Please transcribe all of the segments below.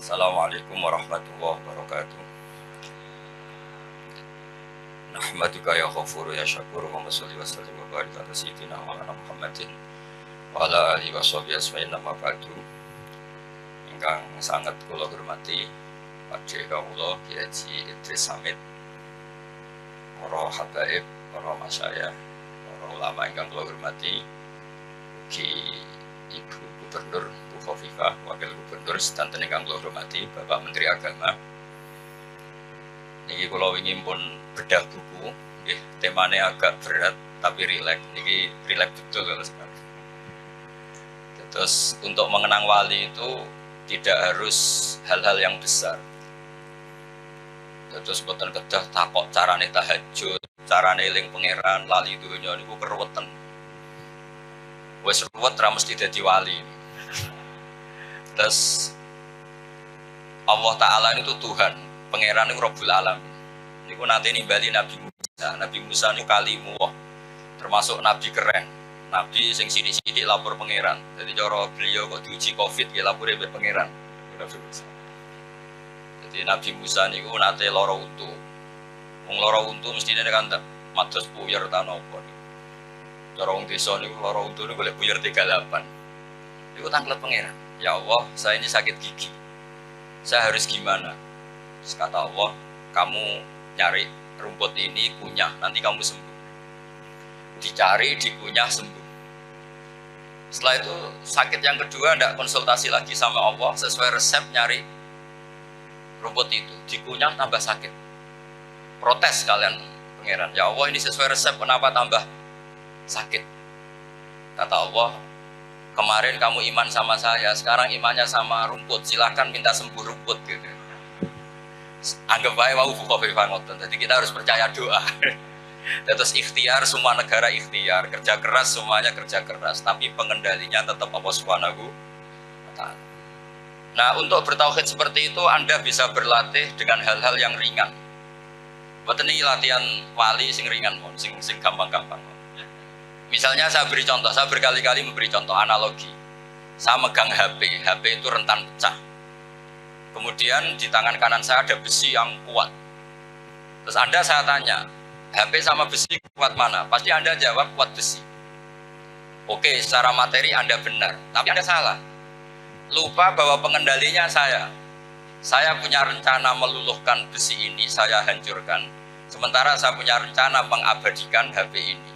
Assalamualaikum warahmatullahi wabarakatuh. Nahmaduka ya ghafuru ya syakuru wa sholli wa sallim wa barik ala sayyidina Maulana Muhammadin wa ala alihi wa sahbihi ajmain amma ba'du. Ingkang sangat kula hormati Pakde kawula Kyai Haji Idris Hamid, para habaib, para masyayikh, para ulama ingkang kula hormati, ugi Ibu Gubernur Bu Khofifah, Wakil Gubernur sedanten ingkang kula hormati Bapak Menteri Agama. Niki kula wingi pun bedah buku, nggih temane agak berat tapi rileks. Niki rileks betul kalau sekarang. Terus untuk mengenang wali itu tidak harus hal-hal yang besar. Terus boten kedah takok carane tahajud, carane eling pangeran, lali donya niku keruwetan. Wis ruwet ra mesti dadi wali. Terus Allah Ta'ala itu Tuhan, pangeran itu Rabbul Alamin. Niku nanti nimbali Nabi Musa. Nabi Musa niku kalimuwah, termasuk Nabi keren. Nabi sing sidik-sidik lapor pangeran. Jadi cara beliau kok diuji Covid ya lapor be pangeran. Nabi Musa. Jadi Nabi Musa niku nate lara untu. Wong lara untu mesti nek kan mados puyer ta napa. Cara wong desa niku lara untu niku golek puyer 38. Niku tanglet pangeran. Ya Allah, saya ini sakit gigi. Saya harus gimana? Terus kata Allah, kamu nyari rumput ini kunyah, nanti kamu sembuh. Dicari, dikunyah, sembuh. Setelah itu sakit yang kedua, tidak konsultasi lagi sama Allah, sesuai resep nyari rumput itu. Dikunyah tambah sakit. Protes kalian pangeran. Ya Allah, ini sesuai resep, kenapa tambah sakit? Kata Allah, kemarin kamu iman sama saya, sekarang imannya sama rumput, silahkan minta sembuh rumput gitu. Anggap baik wau buka ngoten. Jadi kita harus percaya doa. Terus ikhtiar, semua negara ikhtiar, kerja keras semuanya kerja keras, tapi pengendalinya tetap Allah Subhanahu wa Ta'ala. Nah, untuk bertauhid seperti itu Anda bisa berlatih dengan hal-hal yang ringan. Buat ini latihan wali sing ringan, sing gampang-gampang. Misalnya saya beri contoh, saya berkali-kali memberi contoh analogi. Saya megang HP, HP itu rentan pecah. Kemudian di tangan kanan saya ada besi yang kuat. Terus Anda saya tanya, HP sama besi kuat mana? Pasti Anda jawab kuat besi. Oke, secara materi Anda benar, tapi Anda salah. Lupa bahwa pengendalinya saya. Saya punya rencana meluluhkan besi ini, saya hancurkan. Sementara saya punya rencana mengabadikan HP ini.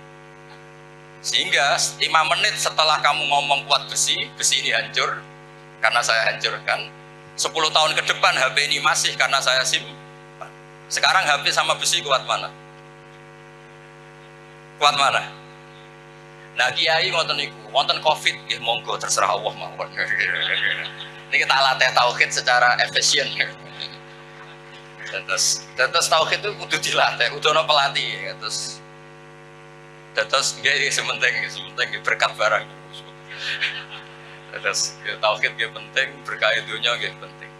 Sehingga 5 menit setelah kamu ngomong kuat besi, besi ini hancur karena saya hancurkan. 10 tahun ke depan HP ini masih karena saya simpan. Sekarang HP sama besi kuat mana? Kuat mana? Nah, kiai ngoten niku, wonten Covid nggih monggo terserah Allah mawon. Ini kita latih tauhid secara efisien. Terus tauhid itu kudu dilatih, kudu ana pelatih. Terus nggih sementing berkat barang. Terus tauhid nggih penting, berkah dunya nggih penting.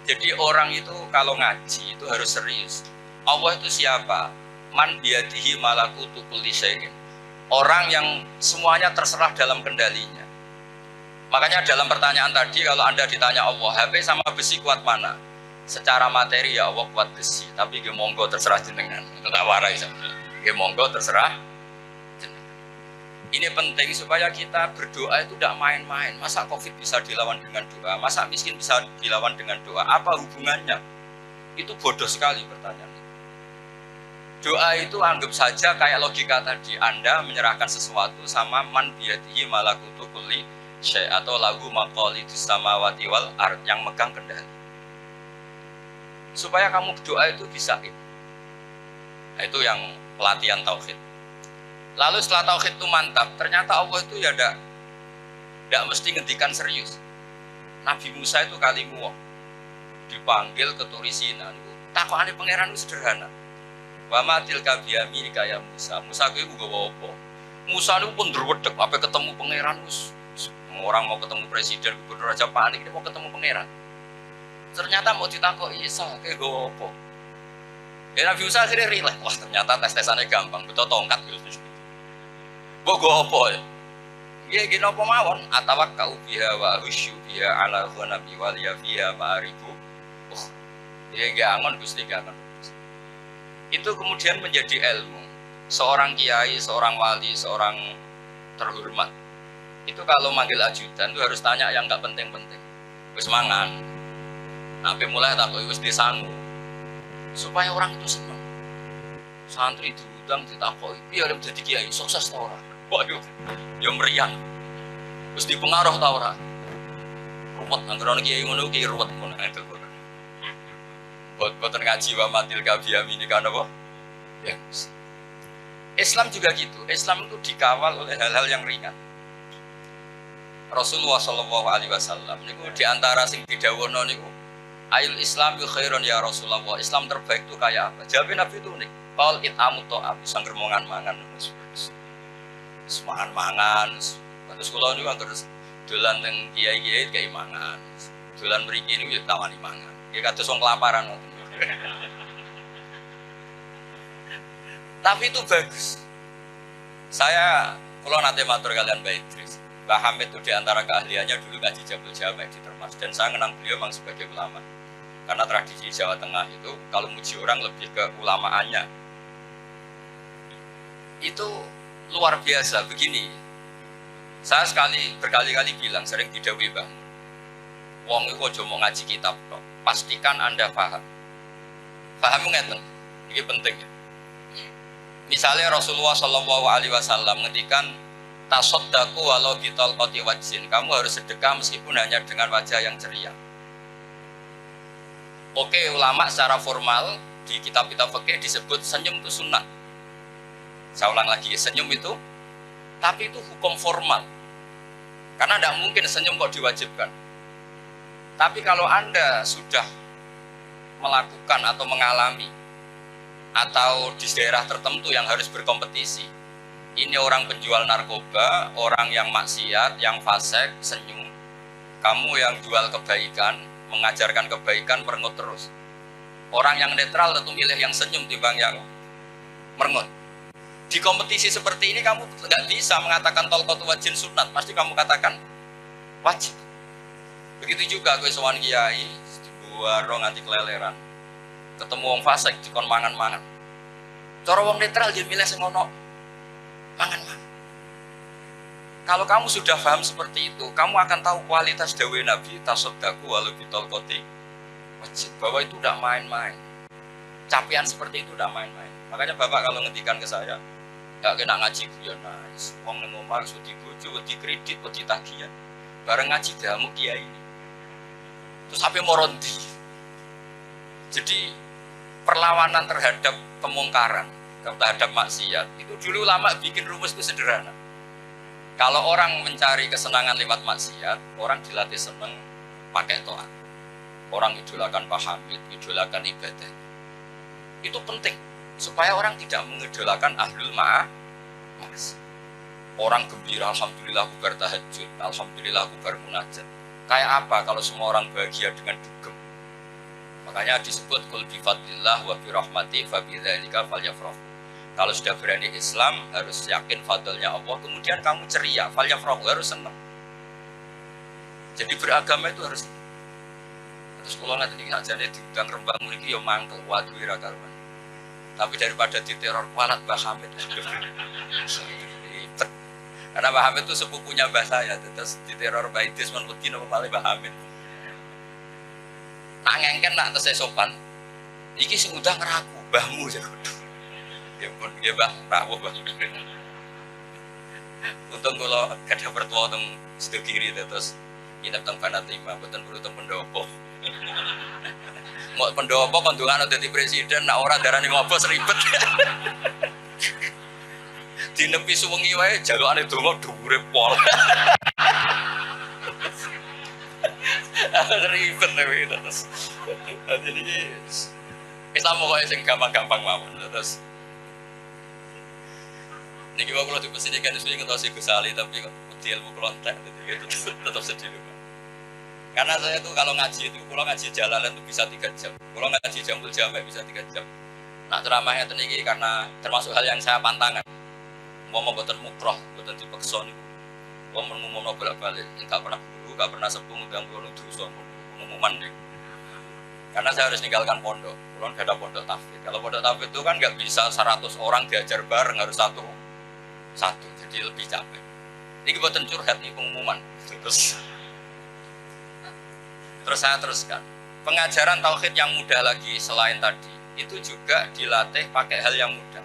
Jadi orang itu kalau ngaji itu harus serius. Allah itu siapa? Man biyadihi malakutu kulli syai'in. Orang yang semuanya terserah dalam kendalinya. Makanya dalam pertanyaan tadi kalau Anda ditanya Allah, HP sama besi kuat mana? Secara materi ya Allah kuat besi, tapi nggih monggo terserah jenengan. Itu tak warai sampeyan. Nggih monggo terserah. Ini penting supaya kita berdoa itu tidak main-main. Masa Covid bisa dilawan dengan doa? Masa miskin bisa dilawan dengan doa? Apa hubungannya? Itu bodoh sekali pertanyaan. Doa itu anggap saja kayak logika tadi. Anda menyerahkan sesuatu sama man biyadihi malakutu kulli syai' atau lagu maqalidus samawati wal ard yang megang kendali. Supaya kamu berdoa itu bisa itu. Nah, itu yang pelatihan tauhid. Lalu setelah tauhid itu mantap, ternyata Allah itu ya tidak mesti ngendikan serius. Nabi Musa itu kalimuwah, dipanggil ke Turisina. Takokane pangeran itu sederhana. Wa ma tilka biyami kaya Musa. Musa kuwi nggawa apa? Musa niku pun ndruwedeg ape ketemu pangeran wis orang mau ketemu presiden, gubernur aja panik dia mau ketemu pangeran. Ternyata mau ditakoki Isa, kayak nggawa apa? Ya Nabi Musa akhirnya rileks. Wah, ternyata tes-tesannya gampang, betul tongkat gitu. Gue apa ya? Ya gini apa mawon atawakkau biha wa husyu biha ala ghanabi wal yafiya ma'aribu. Ya nggak angon Gusti angon. Itu kemudian menjadi ilmu. Seorang kiai, seorang wali, seorang terhormat. Itu kalau manggil ajudan itu harus tanya yang nggak penting-penting. Wis mangan. Sampai mulai takut wis disangu. Supaya orang itu senang. Santri diundang ditakoi, biar menjadi kiai sukses ta ora? Waduh, yo meriang. Terus dipengaruh ta ora? Ruwet anggere kiai ngono ki ruwet ngono itu. Boten ngaji wa matil kabiyami ini kan apa? Ya. Islam juga gitu. Islam itu dikawal oleh hal-hal yang ringan. Rasulullah sallallahu alaihi wasallam niku di antara sing didhawuhna niku Ayul Islam khairun ya Rasulullah. Islam terbaik itu kayak apa? Jawab Nabi itu unik. Qal it'amut ta'am, sangger mangan-mangan. Mangan-mangan. Terus kula niku terus dolan teng kiai-kiai kayak mangan. Dolan mriki niku ya tawani mangan. Ya kados wong kelaparan. Tapi itu bagus. Kalau nanti matur kalian Mbak Idris, Mbah Hamid itu diantara keahliannya dulu ngaji Jabul Jamek di Termas. Dan saya kenang beliau memang sebagai ulama. Karena tradisi Jawa Tengah itu, kalau muji orang lebih ke ulamaannya. Itu luar biasa, begini. Saya berkali-kali bilang, sering didhawuhi Mbah Mun. Wong itu aja mau ngaji kitab kok. Pastikan Anda paham. Paham ngeten, ini penting ya. Misalnya Rasulullah Shallallahu Alaihi Wasallam ngendikan tasodaku walau bitol koti wajin. Kamu harus sedekah meskipun hanya dengan wajah yang ceria. Oke, ulama secara formal di kitab-kitab fikih disebut senyum itu sunnah. Saya ulang lagi, senyum itu, tapi itu hukum formal. Karena tidak mungkin senyum kok diwajibkan. Tapi kalau Anda sudah melakukan atau mengalami atau di daerah tertentu yang harus berkompetisi, ini orang penjual narkoba, orang yang maksiat, yang fasik, senyum. Kamu yang jual kebaikan, mengajarkan kebaikan, merengut terus. Orang yang netral tentu milih yang senyum timbang yang merengut. Di kompetisi seperti ini kamu nggak bisa mengatakan tolqotu wajin sunat, pasti kamu katakan wajib. Begitu juga kowe sowan kiai, dibuaro nganti keleleran. Ketemu wong fasik dikon mangan-mangan. Cara wong netral dia milih sing ono mangan-mangan. Kalau kamu sudah paham seperti itu, kamu akan tahu kualitas dawuh Nabi tasaddaku walau bitol koti wajib, bahwa itu tidak main-main. Capaian seperti itu tidak main-main. Makanya Bapak kalau ngendikan ke saya, gak kena ngaji guyon nice. Wong ning omah iso dibojo, dikredit, ditagihan. Bareng ngaji damuk kiai ini. Terus sampai morondi. Jadi perlawanan terhadap kemungkaran, terhadap maksiat, itu dulu lama bikin rumus itu sederhana. Kalau orang mencari kesenangan lewat maksiat, orang dilatih senang pakai to'at. Orang idolakan Pak Hamid, idolakan ibadah. Itu penting, supaya orang tidak mengidolakan ahlul ma'as. Orang gembira, alhamdulillah bubar tahajud, alhamdulillah bubar munajat. Kayak apa kalau semua orang bahagia dengan dugem? Makanya disebut kul bi fadlillah wa bi rahmati fa bi dzalika falyafrah. Kalau sudah berani Islam harus yakin fadlnya Allah, kemudian kamu ceria, falyafrah, harus senang. Jadi beragama itu harus. Terus kalau nanti ajane diundang Rembang mriki ya mangkel waduh ora karuan. Tapi daripada diteror kualat Mbah Hamid. Karena Mbah Hamid itu sepupunya mbah saya, terus diteror Mbah Idris men wedi napa malah Mbah Hamid. Nak ngengken nak tesih sopan. Iki sing udah ngeraku, mbahmu ya kudu. Ya pun dia Mbah rawuh Mbah. Untung kula gadah mertua teng Sido Kiri terus nginep teng Banat 5, mboten perlu teng pendopo. Mau pendopo kondungan dadi presiden, nak ora darani ngobos ribet. Dinepi suwengi wae jalukane donga dhuwure pol. Ribet tapi terus. Jadi Islam pokoknya sing gampang-gampang mawon terus. Niki wae kula dipesinikan suwi ngentosi Gus Ali tapi kok ilmu kelontek tetap sedih. Karena saya tuh kalau ngaji itu, kalau ngaji jalalan itu bisa 3 jam. Kalau ngaji Jambul Jamek bisa 3 jam. Nah ceramahnya itu niki karena termasuk hal yang saya pantangan. Mau mboten mukroh, mboten dipeksa niku. ngomong bolak-balik, nggak pernah guru, nggak pernah sepuh ngundang kulo dosa pengumuman deh. Karena saya harus ninggalkan pondok, kulo nggak ada pondok tahfidz. Kalau pondok tahfidz itu kan nggak bisa 100 orang diajar bareng, harus satu, jadi lebih capek. Ini kebetulan curhat nih pengumuman. Terus saya teruskan, pengajaran tauhid yang mudah lagi selain tadi, itu juga dilatih pakai hal yang mudah.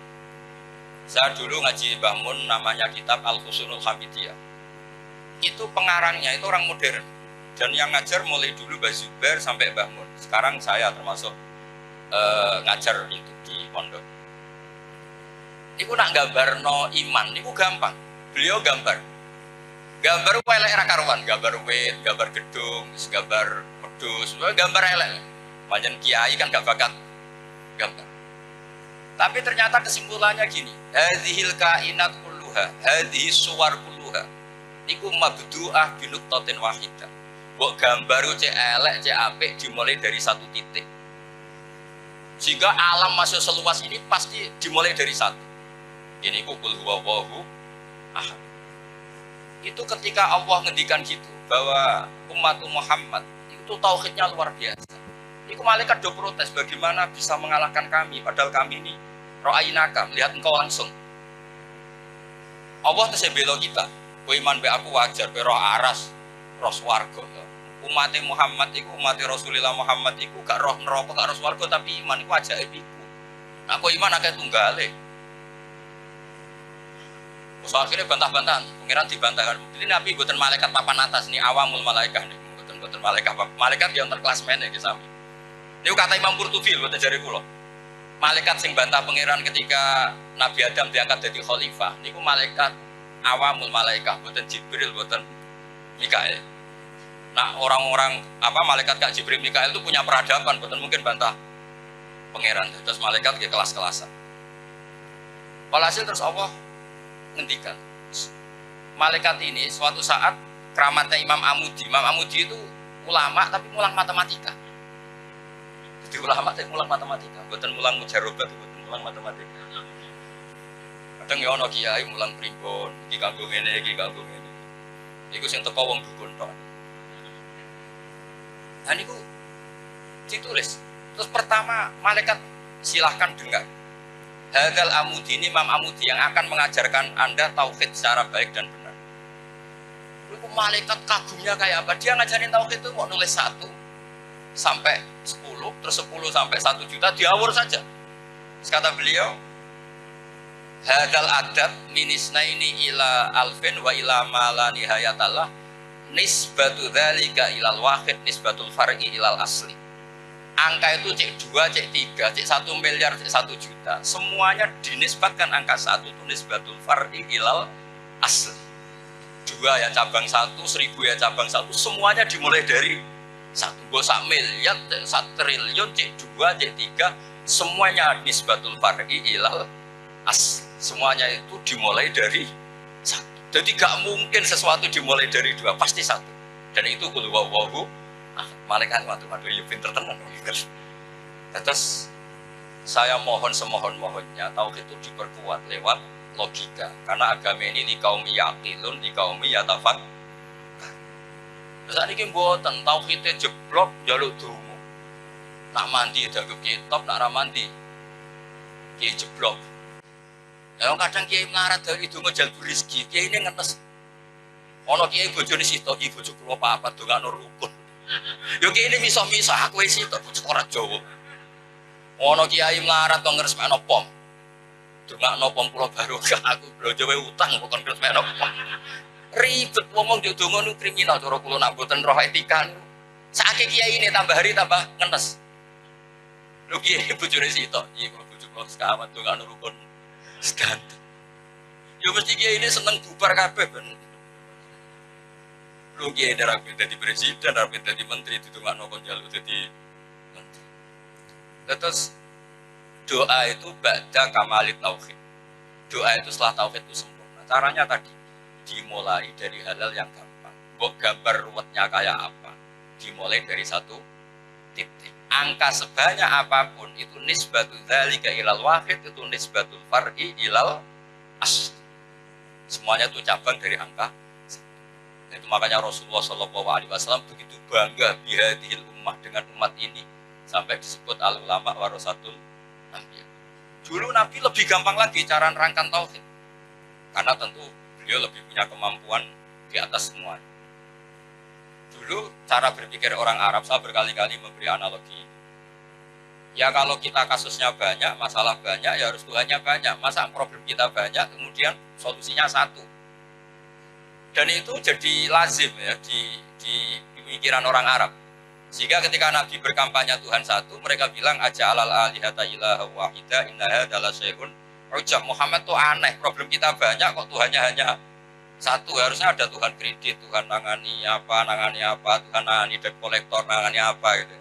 Saya dulu ngaji Mbah Mun, namanya kitab Al-Husunul Hamidiyah. Itu pengarangnya itu orang modern. Dan yang ngajar mulai dulu Mbah Zubair sampai Mbah Mun. Sekarang saya termasuk ngajar itu di pondok. Niku nak gambar no iman, niku gampang. Beliau gambar elek ra karuan, gambar wit, gambar gedung, gambar wedhus, gambar elek. Panjen kiai kan gak bakat gambar. Tapi ternyata kesimpulannya gini, hadhil kainat kulluha, hadhihi suwar kulluha. Niku mabdu'ah binuqtatin wahidah. Mbok gambar cek elek, cek apik dimulai dari satu titik. Sehingga alam masuk seluas ini pasti dimulai dari satu. Ini ku qul huwallahu ahad. Itu ketika Allah ngendikan gitu bahwa umat Muhammad itu tauhidnya luar biasa. Itu malaikat do protes, bagaimana bisa mengalahkan kami padahal kami ini ra'ainaka, melihat engkau langsung. Allah tersebelo kita. Kowe iman be aku wajar, be roh aras, roh swarga. Umat Muhammad iku umat Rasulullah Muhammad iku gak roh neraka, gak roh swarga tapi iman iku ajaib iku. Nah, kok iman akeh tunggale. Terus akhirnya bantah-bantahan, pengiran dibantahkan. Ini Nabi buatan malaikat papan atas nih, awamul malaikat nih, buatan malaikat yang terklasmen ya sami. Ini kata Imam Qurtubi buatan jari kula. Malaikat sing bantah pengiran ketika Nabi Adam diangkat jadi khalifah. Niku malaikat awamul malaikat, buatan Jibril, buatan Mikael. Nah orang-orang malaikat Kak Jibril Mikael itu punya peradaban, buatan mungkin bantah pengiran. Terus malaikat ke kelas-kelasan. Walhasil terus Allah ngendikan malaikat ini suatu saat keramatnya Imam Amudi. Imam Amudi itu ulama tapi mulang matematika. Jadi ulama tapi mulang matematika, bukan mulang mujarobat, bukan mulang matematika. Kadang ya ono kiai mulang primbon, iki kanggo ngene, iki kanggo ngene. Iku sing teko wong dukun tok. Nah niku ditulis. Terus pertama malaikat silahkan dengar. Hadal Amudi ini Imam Amudi yang akan mengajarkan Anda tauhid secara baik dan benar. Itu malaikat kagumnya kayak apa? Dia ngajarin tauhid itu mau nulis 1 sampai 10, terus 10 sampai 1 juta, diawur saja. Terus kata beliau, hadal adab minisnaini ila alfin wa ila mala nihayatallah nisbatu dzalika ilal wahid nisbatul far'i ilal asli. Angka itu cek 2, cek 3, cek 1 miliar, cek 1 juta. Semuanya dinisbatkan angka 1 itu nisbatul far'i ilal asli. 2 ya cabang 1, 1000 ya cabang 1, semuanya dimulai dari 1. Gak 1 miliar, 1 triliun, cek 2, cek 3, semuanya nisbatul far'i ilal asli. Semuanya itu dimulai dari 1. Jadi gak mungkin sesuatu dimulai dari 2, pasti 1. Dan itu qul huwallahu malaikat waduh ya pinter tenan. Terus saya mohon semohon-mohonnya tauhid itu diperkuat lewat logika, karena agama ini di kaum yaqilun, di kaum yatafak. Terus niki mboten tauhidnya jeblok njaluk donga. Nak mandi jago kitab, nak ra mandi kiai jeblok. Ya kadang kiai melarat dari donga jalbu rezeki, kiai ini ngetes. Ono kiai bojone sito iki bojo kula apa dongakno rukun. Yo ki ini miso-miso aku wis itu ora Jawa. Ono kiai melarat kok ngresmekno pom. Dongakno pom kula barokah aku blojowe utang kok ngresmekno pom. Ribet ngomong yo donga nu kriminal cara kula nak mboten roh etika. Saiki kiai ini tambah hari tambah ngenes. Lho kiai bojone sitok, iki kula bojo kula sekawan dongakno rukun. Sedan. Yo mesti kiai ini seneng bubar kabeh ben. Lu kiai darah minta di presiden, darah minta di menteri, itu nggak nongol jalur jadi menteri. Terus doa itu ba'da kamalit tauhid. Doa itu setelah tauhid itu sempurna. Caranya tadi dimulai dari hal-hal yang gampang. Bok gambar ruwetnya kayak apa? Dimulai dari 1 titik. Angka sebanyak apapun itu nisbatul dzalika ilal wahid, itu nisbatul far'i ilal asli. Semuanya itu cabang dari angka. Itu makanya Rasulullah SAW begitu bangga bihadihil ummah dengan umat ini sampai disebut al ulama warasatul anbiya. Dulu Nabi lebih gampang lagi cara nerangkan tauhid karena tentu beliau lebih punya kemampuan di atas semua. Dulu cara berpikir orang Arab, saya berkali-kali memberi analogi. Ya kalau kita kasusnya banyak, masalah banyak, ya harus Tuhannya banyak. Masa problem kita banyak, kemudian solusinya satu. Dan itu jadi lazim ya di pemikiran orang Arab. Sehingga ketika Nabi berkampanye Tuhan satu, mereka bilang aja alal alihata ilaha wahida innaha adalah syai'un ujab. Muhammad tuh aneh, problem kita banyak kok Tuhannya hanya satu. Harusnya ada Tuhan kredit, Tuhan nangani apa, Tuhan nangani debt kolektor, nangani apa gitu.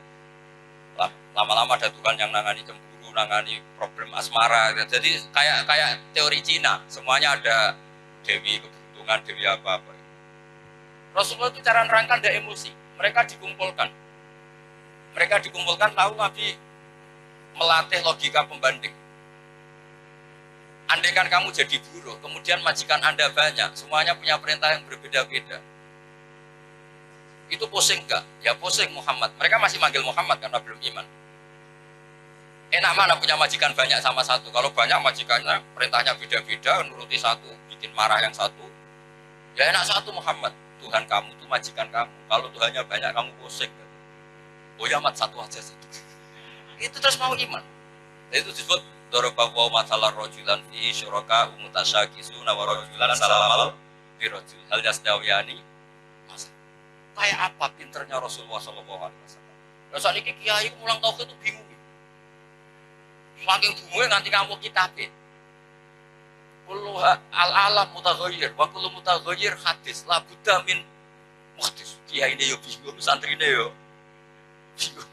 Lama-lama ada Tuhan yang nangani cemburu, nangani problem asmara gitu. Jadi kayak teori Cina, semuanya ada dewi keberuntungan, dewi apa-apa. Rasulullah itu cara nerangkan ada emosi. Mereka dikumpulkan lalu Nabi melatih logika pembanding. Andaikan kamu jadi buruh, kemudian majikan Anda banyak, semuanya punya perintah yang berbeda-beda. Itu pusing enggak? Ya pusing Muhammad. Mereka masih manggil Muhammad karena belum iman. Enak mana punya majikan banyak sama satu? Kalau banyak majikannya perintahnya beda-beda, nuruti satu, bikin marah yang satu. Ya enak satu Muhammad. Tuhan kamu itu majikan kamu. Kalau Tuhannya banyak kamu pusing. Oh ya mat satu aja sih. Itu terus mau iman. Itu disebut dorobahu masalah rojulan fi syuraka umutasyagisuna wa rojulan salamal fi rojul. Hal yasdawiyani. Kayak apa pinternya Rasulullah SAW. Rasanya ini kiai mulang tauhid itu bingung. Saking bingungnya nanti kamu kitabin. Kullu al-alam mutaghayyir wa kullu mutaghayyir hadis la budda min muhdis. Kiai ini yo bingung, santrine yo bingung.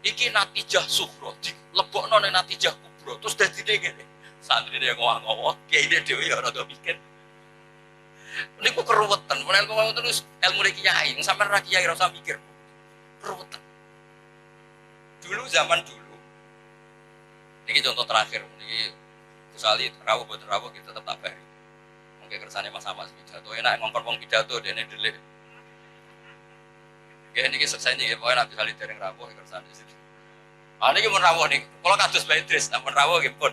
Iki natijah sughra, dilebokno ning natijah kubra. Terus dadine ngene. Santrine ngowah-ngowah, kiai dhewe yo ora mikir. Niku keruwetan, ilmu terus ilmu kiai, sampean ra kiai ora usah mikir. Keruwetan. Zaman dulu. Ini contoh terakhir, ini misalnya rawuh buat rawuh kita tetap bari. Mungkin kersane Mas Ahmad pidato enak ngongkon wong pidato dene delik. Oke, niki selesai niki pokoke nek bisa dereng rawuh kersane situ. Ah niki mun rawuh niki, kula kados Mbak Idris, nek mun rawuh nggih pun.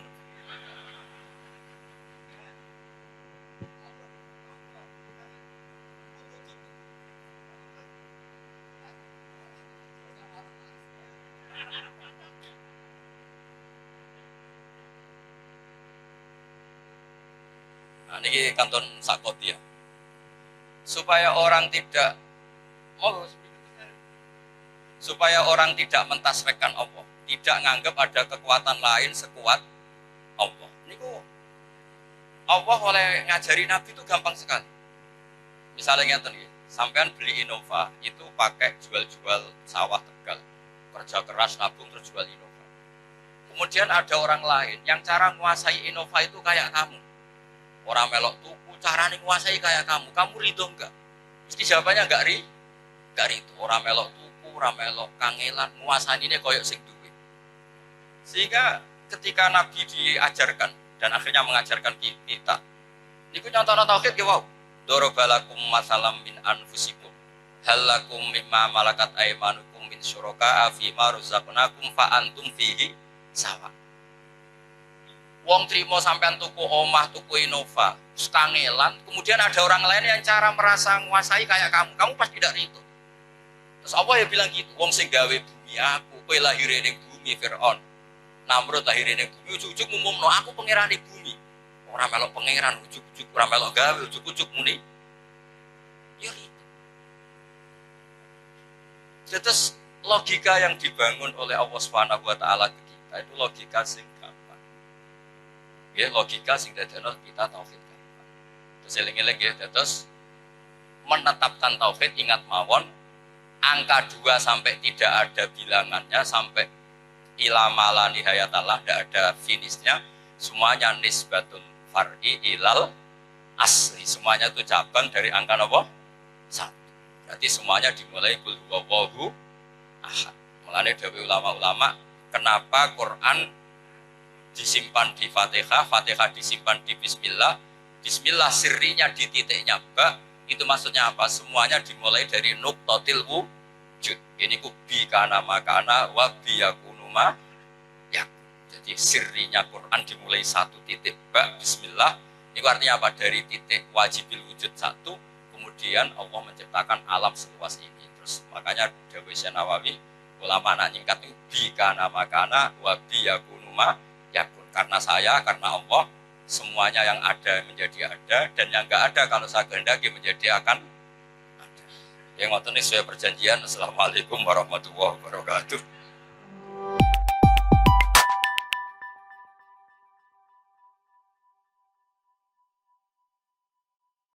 Nah, ini kanton sakoti ya. Supaya orang tidak mentasbihkan Allah, tidak nganggap ada kekuatan lain sekuat Allah. Niku Allah oleh ngajari Nabi itu gampang sekali. Misalnya ngeten nggih, sampean beli Innova itu pakai jual-jual sawah Tegal. Kerja keras nabung terus jual Innova. Kemudian ada orang lain yang cara menguasai Innova itu kayak kamu. Orang melok tuku, caranya menguasai kayak kamu ridho enggak? Mesti jawabannya enggak ridho. Orang melok tuku, orang melok kangelan, menguasai ini koyok sing duwe. Sehingga ketika Nabi diajarkan dan akhirnya mengajarkan kita, niku nyontono tauhid ge wow. Dorobalakum masalam min anfusikum, halakum mimma malakat aymanukum min syuraka fi ma razaqnakum fa antum fihi sawa. Wong trimo sampean tuku omah, tuku Innova, kangelan, kemudian ada orang lain yang cara merasa menguasai kayak kamu pasti tidak itu. Terus Allah ya bilang gitu, wong sing gawe bumi aku, kowe lahir ning bumi Firaun. Namrud lahir ning bumi, ujug-ujug ngumumno aku pangeran ning bumi. Ora melok pangeran, ujug-ujug ora melok gawe, ujug-ujug muni. Ya itu. Terus logika yang dibangun oleh Allah Subhanahu wa taala ke kita itu logika sing ya logika sing dadekno kita tauhid. Terus eling-eling ya, terus menetapkan tauhid ingat mawon angka 2 sampai tidak ada bilangannya sampai ila mala nihayatallah tidak ada finishnya, semuanya nisbatul far'i ilal asli, semuanya itu cabang dari angka apa? 1. Berarti semuanya dimulai qul huwallahu ahad. Mulane dawuh ulama-ulama, kenapa Quran disimpan di Fatihah, Fatihah disimpan di Bismillah, Bismillah sirrinya di titiknya ba, Itu maksudnya apa? Semuanya dimulai dari nuqtatil wujud. Ini ku bi kana makana wa bi yakunu ma yakun. Jadi sirrinya Quran dimulai satu titik ba bismillah. Ini artinya apa? Dari titik wajibil wujud satu, kemudian Allah menciptakan alam seluas ini. Terus makanya Dawei Syekh Nawawi, ulama nak nyingkat itu bi kana makana wa bi yakunu ma yakun. Karena saya, karena Allah, semuanya yang ada menjadi ada, dan yang enggak ada kalau saya kehendaki menjadi akan ada. Yang ngoten sesuai perjanjian. Assalamualaikum warahmatullahi wabarakatuh.